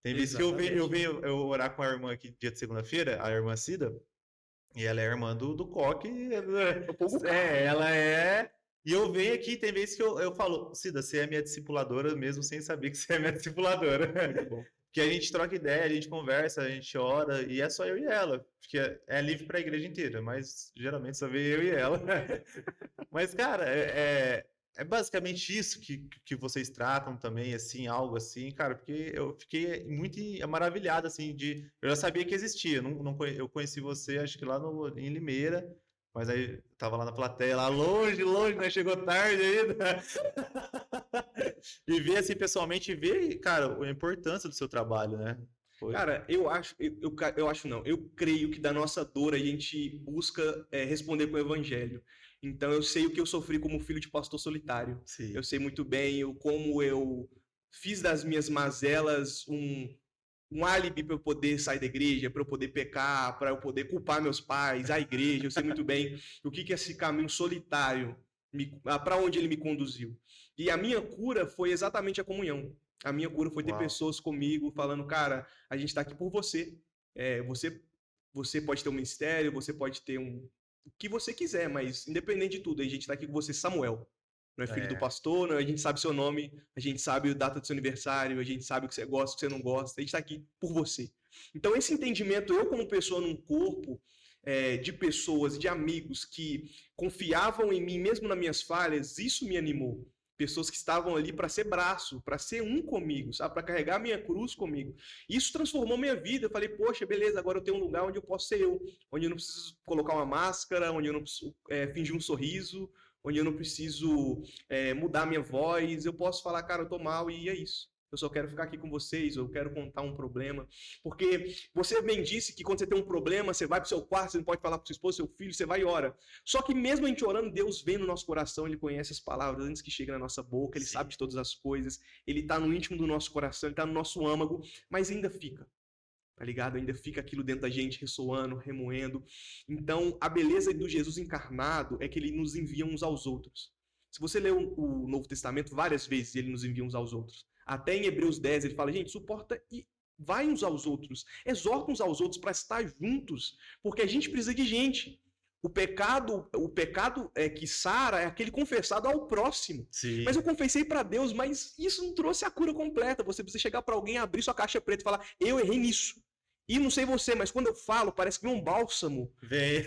Tem vezes que eu venho orar com a irmã aqui dia de segunda-feira, a irmã Cida, e ela é irmã do Coque, ela é... E eu venho aqui, tem vezes que eu falo, Cida, você é minha discipuladora mesmo sem saber que você é minha discipuladora. Que a gente troca ideia, a gente conversa, a gente ora, e é só eu e ela. Porque é livre para a igreja inteira, mas geralmente só vem eu e ela. Mas, cara, é basicamente isso que vocês tratam também, assim, algo assim, cara, porque eu fiquei muito maravilhado, assim, eu já sabia que existia, eu conheci você, acho que lá em Limeira, mas aí tava lá na plateia, lá longe, né, chegou tarde ainda, e ver, assim, pessoalmente, ver, cara, a importância do seu trabalho, né? Cara, eu acho não, eu creio que da nossa dor a gente busca responder com o evangelho. Então eu sei o que eu sofri como filho de pastor solitário. Sim. Eu sei muito bem como eu fiz das minhas mazelas um álibi para eu poder sair da igreja, para eu poder pecar, para eu poder culpar meus pais, a igreja. Eu sei muito bem o que é esse caminho solitário, para onde ele me conduziu. E a minha cura foi exatamente a comunhão. A minha cura foi ter pessoas comigo falando, cara, a gente está aqui por você. Você pode ter um ministério, você pode ter o que você quiser, mas independente de tudo, a gente está aqui com você, Samuel. Não é filho do pastor, não, a gente sabe seu nome, a gente sabe a data do seu aniversário, a gente sabe o que você gosta, o que você não gosta, a gente está aqui por você. Então esse entendimento, eu como pessoa num corpo de pessoas, de amigos que confiavam em mim, mesmo nas minhas falhas, isso me animou. Pessoas que estavam ali para ser braço, para ser um comigo, sabe? Para carregar a minha cruz comigo. Isso transformou minha vida. Eu falei, poxa, beleza, agora eu tenho um lugar onde eu posso ser eu. Onde eu não preciso colocar uma máscara, onde eu não preciso fingir um sorriso, onde eu não preciso mudar minha voz. Eu posso falar, cara, eu tô mal e é isso. Eu só quero ficar aqui com vocês, eu quero contar um problema. Porque você bem disse que quando você tem um problema, você vai pro seu quarto, você não pode falar pro seu esposo, seu filho, você vai e ora. Só que mesmo a gente orando, Deus vem no nosso coração, Ele conhece as palavras antes que cheguem na nossa boca, Ele sabe de todas as coisas, Ele tá no íntimo do nosso coração, Ele tá no nosso âmago, mas ainda fica. Tá ligado? Ainda fica aquilo dentro da gente, ressoando, remoendo. Então, a beleza do Jesus encarnado é que Ele nos envia uns aos outros. Se você ler o Novo Testamento, várias vezes Ele nos envia uns aos outros. Até em Hebreus 10 ele fala, gente, suporta e vai uns aos outros. Exorta uns aos outros para estar juntos, porque a gente precisa de gente. O pecado que sara é aquele confessado ao próximo. Sim. Mas eu confessei para Deus, mas isso não trouxe a cura completa. Você precisa chegar para alguém, abrir sua caixa preta e falar, eu errei nisso. E não sei você, mas quando eu falo, parece que vem um bálsamo. Vem.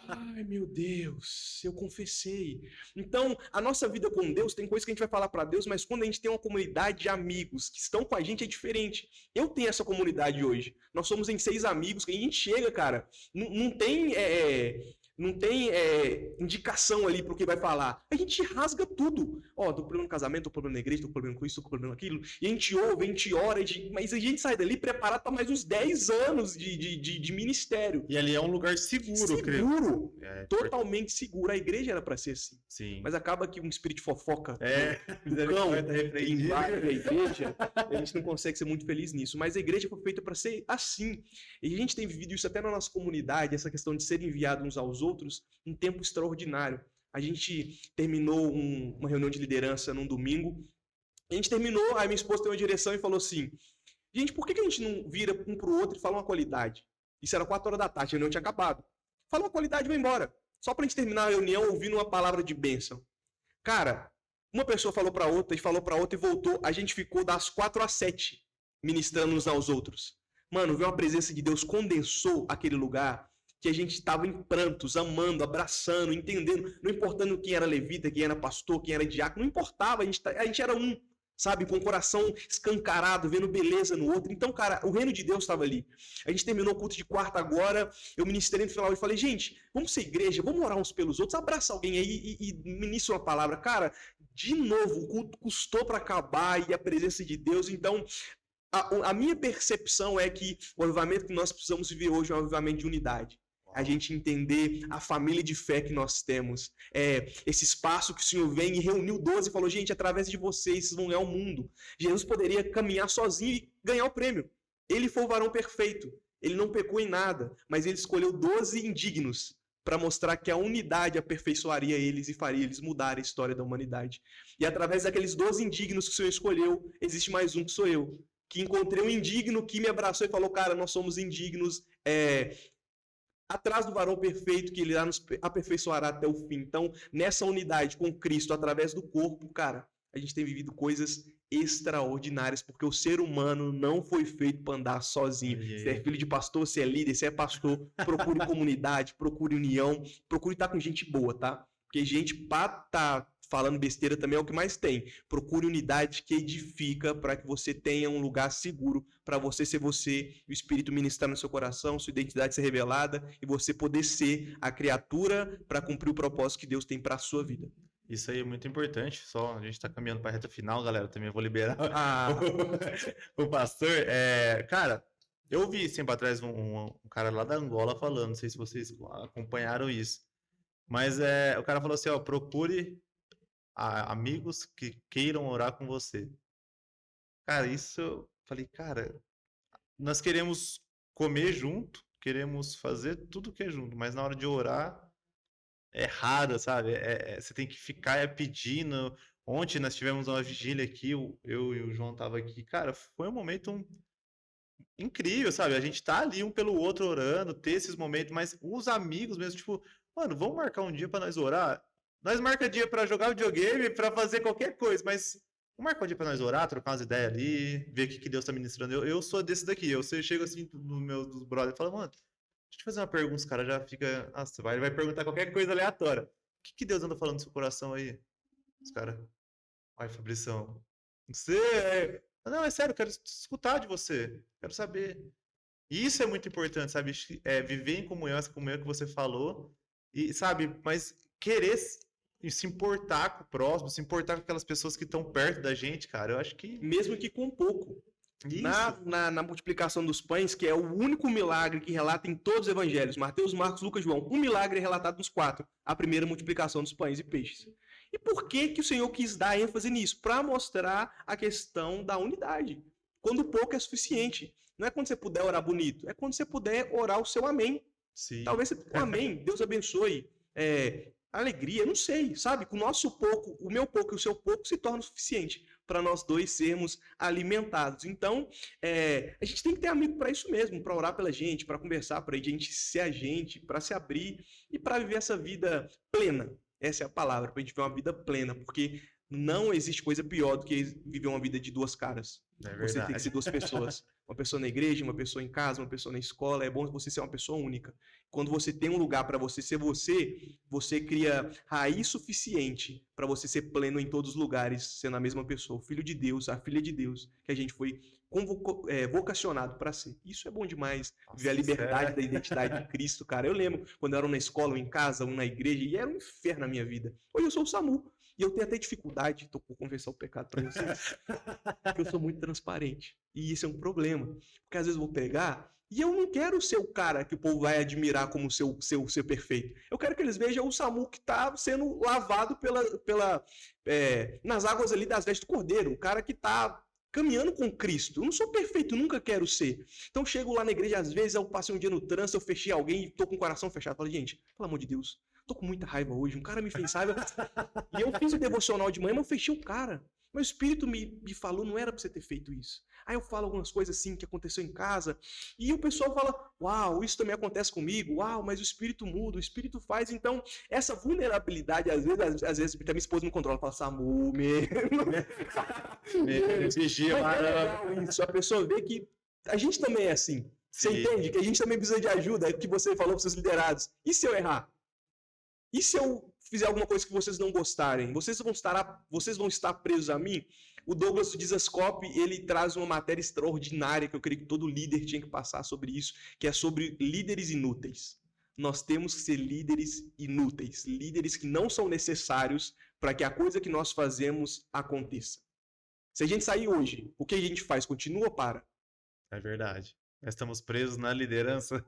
Ai, meu Deus, eu confessei. Então, a nossa vida com Deus, tem coisa que a gente vai falar para Deus, mas quando a gente tem uma comunidade de amigos que estão com a gente, é diferente. Eu tenho essa comunidade hoje. Nós somos em 6 amigos, que a gente chega, cara, não tem Não tem indicação ali pro que vai falar. A gente rasga tudo. Ó, tô com problema no casamento, tô com problema na igreja, tô com problema com isso, tô com problema com aquilo. E a gente ouve, a gente ora, mas a gente sai dali preparado para mais uns 10 anos de ministério. E ali é um lugar seguro, eu creio. Seguro. Totalmente seguro. A igreja era para ser assim. Sim. Mas acaba que um espírito de fofoca, Cão, invade a igreja, a gente não consegue ser muito feliz nisso. Mas a igreja foi feita para ser assim. E a gente tem vivido isso até na nossa comunidade, essa questão de ser enviado uns aos outros, um tempo extraordinário. A gente terminou uma reunião de liderança num domingo. A gente terminou, aí minha esposa deu uma direção e falou assim: gente, por que a gente não vira um pro outro e fala uma qualidade? Isso era 4 horas da tarde, a reunião tinha acabado. Fala uma qualidade e vai embora. Só pra gente terminar a reunião ouvindo uma palavra de bênção. Cara, uma pessoa falou pra outra e voltou. A gente ficou das 4 às 7 ministrando uns aos outros. Mano, veio uma presença de Deus, condensou aquele lugar que a gente estava em prantos, amando, abraçando, entendendo, não importando quem era levita, quem era pastor, quem era diácono, não importava, a gente era um, sabe, com o coração escancarado, vendo beleza no outro. Então, cara, o reino de Deus estava ali. A gente terminou o culto de quarta agora, eu ministrei no final e falei: gente, vamos ser igreja, vamos orar uns pelos outros, abraça alguém aí e ministra uma palavra. Cara, de novo, o culto custou para acabar e a presença de Deus. Então, a minha percepção é que o avivamento que nós precisamos viver hoje é um avivamento de unidade. A gente entender a família de fé que nós temos. Esse espaço que o Senhor vem e reuniu 12 e falou: gente, através de vocês vão ganhar o mundo. Jesus poderia caminhar sozinho e ganhar o prêmio. Ele foi o varão perfeito. Ele não pecou em nada, mas ele escolheu 12 indignos para mostrar que a unidade aperfeiçoaria eles e faria eles mudar a história da humanidade. E através daqueles 12 indignos que o Senhor escolheu, existe mais um que sou eu. Que encontrei um indigno que me abraçou e falou: cara, nós somos indignos, atrás do varão perfeito que ele irá nos aperfeiçoará até o fim. Então, nessa unidade com Cristo, através do corpo, cara, a gente tem vivido coisas extraordinárias, porque o ser humano não foi feito para andar sozinho. Você é filho de pastor, você é líder, você é pastor, procure comunidade, procure união, procure estar com gente boa, tá? Porque gente pra tá falando besteira também é o que mais tem. Procure unidade que edifica para que você tenha um lugar seguro para você ser você, o Espírito ministrar no seu coração, sua identidade ser revelada e você poder ser a criatura para cumprir o propósito que Deus tem para a sua vida. Isso aí é muito importante. Só a gente tá caminhando para a reta final, galera. Também vou liberar o pastor. Cara, eu ouvi sempre atrás um cara lá da Angola falando, não sei se vocês acompanharam isso, mas o cara falou assim: ó, procure amigos que queiram orar com você. Cara, isso eu falei: cara, nós queremos comer junto, queremos fazer tudo que é junto, mas na hora de orar é raro, sabe? Você tem que ficar pedindo. Ontem nós tivemos uma vigília aqui, eu e o João tava aqui. Cara, foi um momento incrível, sabe? A gente tá ali um pelo outro orando, ter esses momentos, mas os amigos mesmo, tipo, mano, vamos marcar um dia pra nós orar? Nós marca dia pra jogar videogame, pra fazer qualquer coisa, mas vamos marcar um dia pra nós orar, trocar umas ideias ali, ver o que Deus tá ministrando. Eu sou desse daqui, eu chego assim dos brothers e falo: mano, deixa eu te fazer uma pergunta, os caras já fica, nossa, vai perguntar qualquer coisa aleatória. O que Deus anda falando no seu coração aí? Os caras: ai, Fabrição, não sei, não, é sério, eu quero escutar de você, quero saber. E isso é muito importante, sabe? Viver em comunhão, essa comunhão que você falou, e, sabe, mas querer se importar com o próximo, se importar com aquelas pessoas que estão perto da gente, cara, eu acho que... Mesmo que com pouco. Na multiplicação dos pães, que é o único milagre que relata em todos os evangelhos, Mateus, Marcos, Lucas, João, um milagre é relatado nos 4, a primeira multiplicação dos pães e peixes. E por que o Senhor quis dar ênfase nisso? Para mostrar a questão da unidade. Quando pouco é suficiente. Não é quando você puder orar bonito, é quando você puder orar o seu amém. Sim. Talvez você... amém, Deus abençoe, alegria, não sei, sabe? Com o nosso pouco, o meu pouco e o seu pouco se torna o suficiente para nós dois sermos alimentados. Então, a gente tem que ter amigo para isso mesmo, para orar pela gente, para conversar, para a gente ser a gente, para se abrir e para viver essa vida plena. Essa é a palavra, para a gente viver uma vida plena, porque não existe coisa pior do que viver uma vida de duas caras. Você tem que ser duas pessoas. Uma pessoa na igreja, uma pessoa em casa, uma pessoa na escola. É bom você ser uma pessoa única. Quando você tem um lugar para você ser você cria raiz suficiente para você ser pleno em todos os lugares, sendo a mesma pessoa, o filho de Deus, a filha de Deus, que a gente foi vocacionado para ser. Isso é bom demais, Nossa, ver a liberdade isso da identidade de Cristo, cara. Eu lembro quando eu era na escola, ou em casa, ou na igreja, e era um inferno na minha vida. Hoje eu sou o SAMU, e eu tenho até dificuldade, tô por confessar o pecado para vocês, porque eu sou muito transparente. E isso é um problema, porque às vezes eu vou pregar e eu não quero ser o cara que o povo vai admirar como ser perfeito. Eu quero que eles vejam o SAMU que está sendo lavado nas águas ali das vestes do Cordeiro. O cara que está caminhando com Cristo. Eu não sou perfeito, nunca quero ser. Então eu chego lá na igreja, às vezes eu passei um dia no trânsito, eu fechei alguém e tô com o coração fechado. Eu falo, gente, pelo amor de Deus, tô com muita raiva hoje. Um cara me fez raiva. E eu fiz o devocional de manhã, mas eu fechei o cara. Meu espírito me falou, não era pra você ter feito isso. Aí eu falo algumas coisas assim que aconteceu em casa, e o pessoal fala, uau, isso também acontece comigo, uau, mas o espírito muda, o espírito faz. Então, essa vulnerabilidade, às vezes até minha esposa não controla, fala, Samu, vigia, mas é legal isso, a pessoa vê que a gente também é assim. Você Sim. entende? Que a gente também precisa de ajuda, que você falou para os seus liderados. E se eu errar? E se eu fizer alguma coisa que vocês não gostarem? Vocês vão estar presos a mim? O Douglas Dizascope, ele traz uma matéria extraordinária que eu creio que todo líder tinha que passar sobre isso, que é sobre líderes inúteis. Nós temos que ser líderes inúteis, líderes que não são necessários para que a coisa que nós fazemos aconteça. Se a gente sair hoje, o que a gente faz? Continua ou para? É verdade. Nós estamos presos na liderança.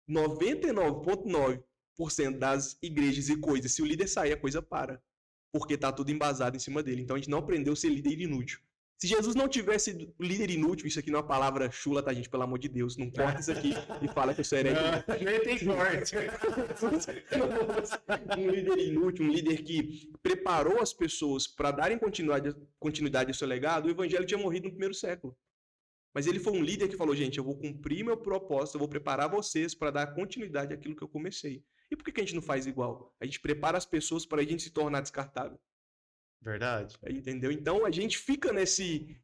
99,9% das igrejas e coisas, se o líder sair, a coisa para. Porque tá tudo embasado em cima dele. Então a gente não aprendeu a ser líder inútil. Se Jesus não tivesse líder inútil, isso aqui não é uma palavra chula, tá, gente? Pelo amor de Deus, não corta isso aqui e fala que eu sou herege. Nem tem corte. Um líder inútil, um líder que preparou as pessoas para darem continuidade ao seu legado, o evangelho tinha morrido no primeiro século. Mas ele foi um líder que falou, gente, eu vou cumprir meu propósito, eu vou preparar vocês para dar continuidade àquilo que eu comecei. E por que a gente não faz igual? A gente prepara as pessoas para a gente se tornar descartável. Verdade. Entendeu? Então a gente fica nesse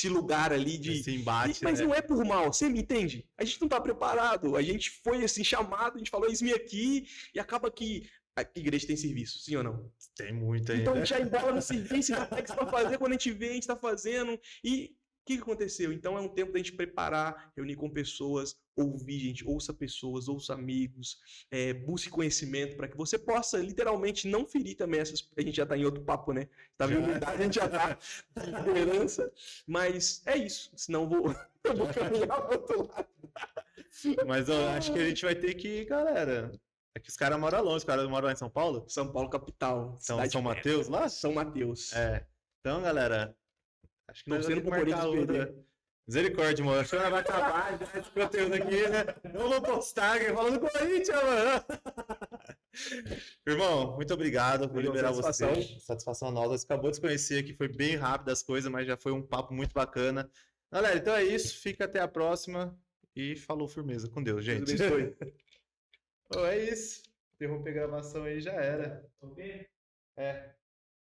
lugar ali de... Esse embate, mas né? não é por mal, você me entende? A gente não está preparado, a gente foi assim chamado, a gente falou, eis-me aqui, e acaba que a igreja tem serviço, sim ou não? Tem muito ainda. Então a gente já embola no serviço, já pega isso para fazer, quando a gente vê, a gente está fazendo, e... O que aconteceu? Então é um tempo da gente preparar, reunir com pessoas, ouvir, gente, ouça pessoas, ouça amigos, busque conhecimento para que você possa literalmente não ferir também essas. A gente já está em outro papo, né? Tá vendo? A gente já tá de liderança, mas é isso. Senão eu vou caminhar para outro lado. Mas eu acho que a gente vai ter que, galera. É que os caras moram longe, os caras moram lá em São Paulo? São Paulo, capital. São Mateus lá? São Mateus. É. Então, galera. Acho que nós vamos Torcendo pro marcar Corinthians outra. perder. Misericórdia, mano. Acho que ela vai acabar já esse conteúdo aqui, né? Eu vou postar aqui falando do Corinthians, mano. Irmão, muito obrigado por liberar você. Satisfação nossa. Você acabou de se conhecer aqui, foi bem rápido as coisas, mas já foi um papo muito bacana. Galera, então é isso. Fica até a próxima. E falou firmeza. Com Deus, gente. É isso. Interromper a gravação aí já era. É.